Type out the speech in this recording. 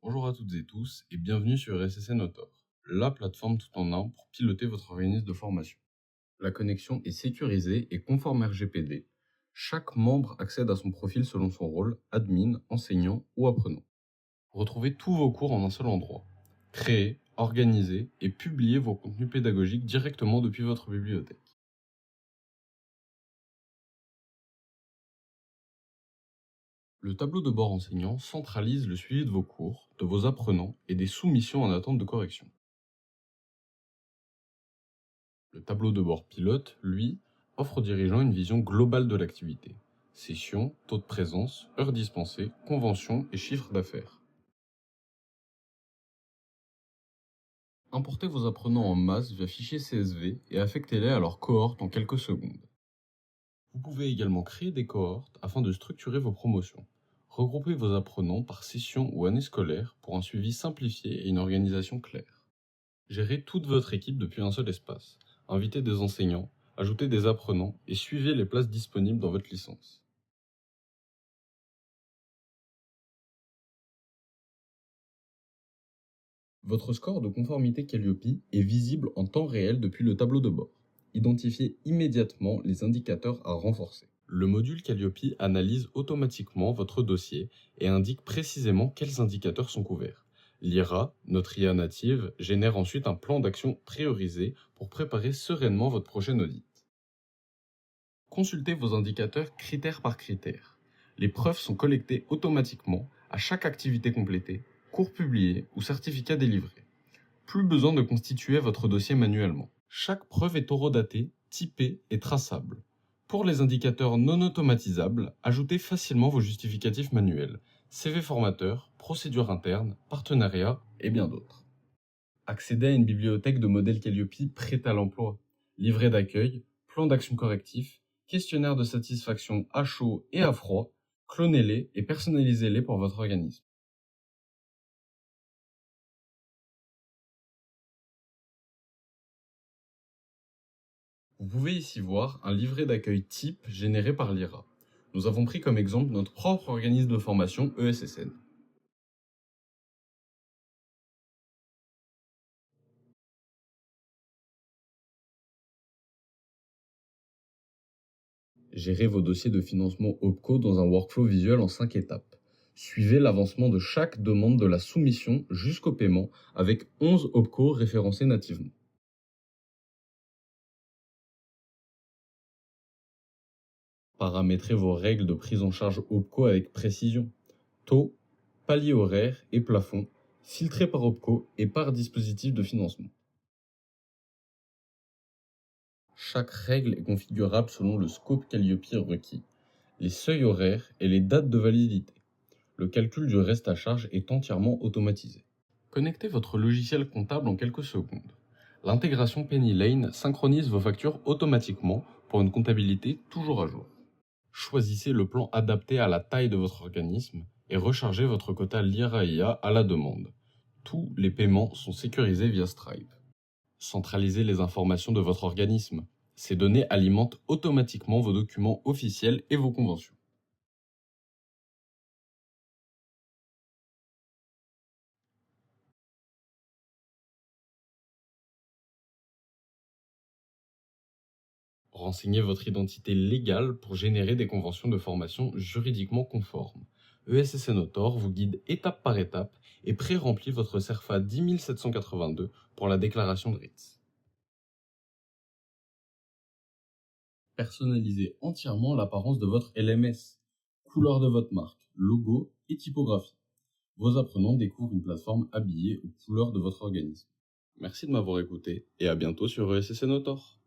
Bonjour à toutes et tous et bienvenue sur SSN Autor, la plateforme tout en un pour piloter votre organisme de formation. La connexion est sécurisée et conforme RGPD. Chaque membre accède à son profil selon son rôle, admin, enseignant ou apprenant. Retrouvez tous vos cours en un seul endroit. Créez, organisez et publiez vos contenus pédagogiques directement depuis votre bibliothèque. Le tableau de bord enseignant centralise le suivi de vos cours, de vos apprenants et des soumissions en attente de correction. Le tableau de bord pilote, lui, offre aux dirigeants une vision globale de l'activité. Sessions, taux de présence, heures dispensées, conventions et chiffres d'affaires. Importez vos apprenants en masse via fichier CSV et affectez-les à leur cohorte en quelques secondes. Vous pouvez également créer des cohortes afin de structurer vos promotions. Regroupez vos apprenants par session ou année scolaire pour un suivi simplifié et une organisation claire. Gérez toute votre équipe depuis un seul espace. Invitez des enseignants, ajoutez des apprenants et suivez les places disponibles dans votre licence. Votre score de conformité Calliope est visible en temps réel depuis le tableau de bord. Identifiez immédiatement les indicateurs à renforcer. Le module Calliope analyse automatiquement votre dossier et indique précisément quels indicateurs sont couverts. L'IRA, notre IA native, génère ensuite un plan d'action priorisé pour préparer sereinement votre prochaine audit. Consultez vos indicateurs critère par critère. Les preuves sont collectées automatiquement à chaque activité complétée, cours publié ou certificat délivré. Plus besoin de constituer votre dossier manuellement. Chaque preuve est horodatée, typée et traçable. Pour les indicateurs non automatisables, ajoutez facilement vos justificatifs manuels, CV formateur, procédure interne, partenariat et bien d'autres. Accédez à une bibliothèque de modèles Calliope prête à l'emploi. Livret d'accueil, plan d'action correctif, questionnaire de satisfaction à chaud et à froid, clonez-les et personnalisez-les pour votre organisme. Vous pouvez ici voir un livret d'accueil type généré par l'IRA. Nous avons pris comme exemple notre propre organisme de formation ESSN. Gérez vos dossiers de financement OPCO dans un workflow visuel en 5 étapes. Suivez l'avancement de chaque demande de la soumission jusqu'au paiement avec 11 OPCO référencés nativement. Paramétrez vos règles de prise en charge OPCO avec précision. Taux, palier horaire et plafond, filtrés par OPCO et par dispositif de financement. Chaque règle est configurable selon le scope Calliope requis, les seuils horaires et les dates de validité. Le calcul du reste à charge est entièrement automatisé. Connectez votre logiciel comptable en quelques secondes. L'intégration Penny Lane synchronise vos factures automatiquement pour une comptabilité toujours à jour. Choisissez le plan adapté à la taille de votre organisme et rechargez votre quota LIRA-IA à la demande. Tous les paiements sont sécurisés via Stripe. Centralisez les informations de votre organisme. Ces données alimentent automatiquement vos documents officiels et vos conventions. Renseignez votre identité légale pour générer des conventions de formation juridiquement conformes. ESSN Autor vous guide étape par étape et pré-remplit votre CERFA 10782 pour la déclaration de RITS. Personnalisez entièrement l'apparence de votre LMS, couleur de votre marque, logo et typographie. Vos apprenants découvrent une plateforme habillée aux couleurs de votre organisme. Merci de m'avoir écouté et à bientôt sur ESSN Autor.